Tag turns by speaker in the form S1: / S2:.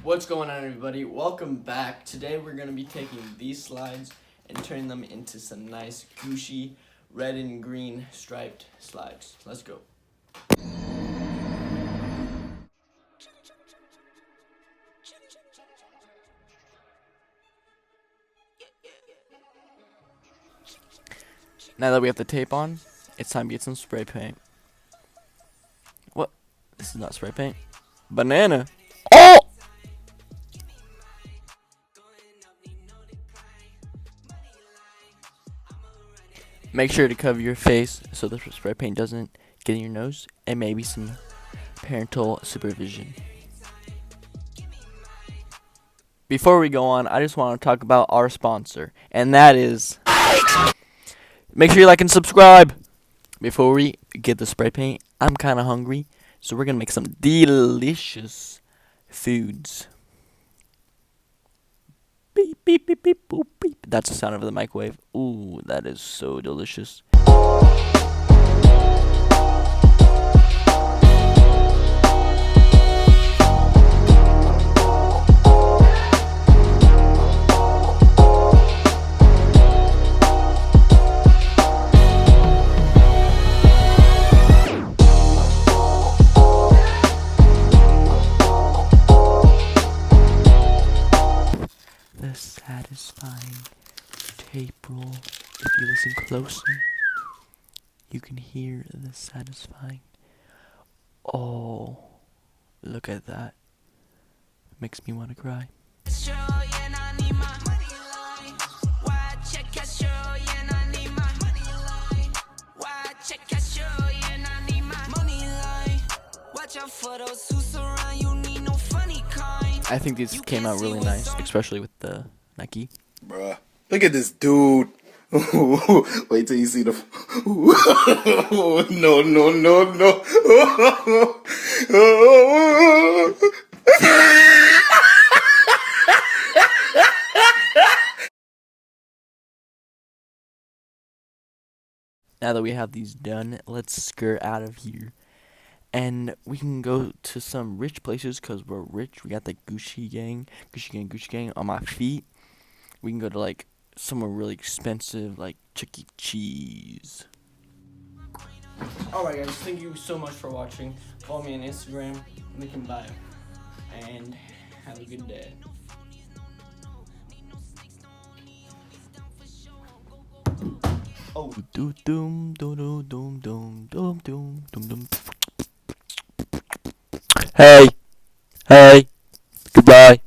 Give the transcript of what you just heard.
S1: What's going on, everybody? Welcome back. Today we're going to be taking these slides and turning them into some nice Gucci red and green striped slides. Let's go. Now that we have the tape on, it's time to get some spray paint. What? This is not spray paint. Banana. Oh! Make sure to cover your face so the spray paint doesn't get in your nose, and maybe some parental supervision. Before we go on, I just want to talk about our sponsor, and that is... Make sure you like and subscribe. Before we get the spray paint, I'm kind of hungry, so we're going to make some delicious foods. Beep, beep, beep, beep, boop, beep. That's the sound of the microwave. Ooh, that is so delicious. The SaTiSfYiNg tape roll. If you listen closely, you can hear the SaTiSfYiNg. Oh, look at that. Makes me want to cry. I think these came out really nice, especially with the Nike.
S2: Bruh, look at this dude. Wait till you see the... No, no, no, no.
S1: Now that we have these done, let's skirt out of here. And we can go to some rich places because we're rich. We got the Gucci gang on my feet. We can go to like somewhere really expensive like Chuck E. Cheese. Alright guys, thank you so much for watching. Follow me on Instagram, link in bio. And have a good day. Oh. Doom doom doom doom doom doom doom doom. Hey, goodbye.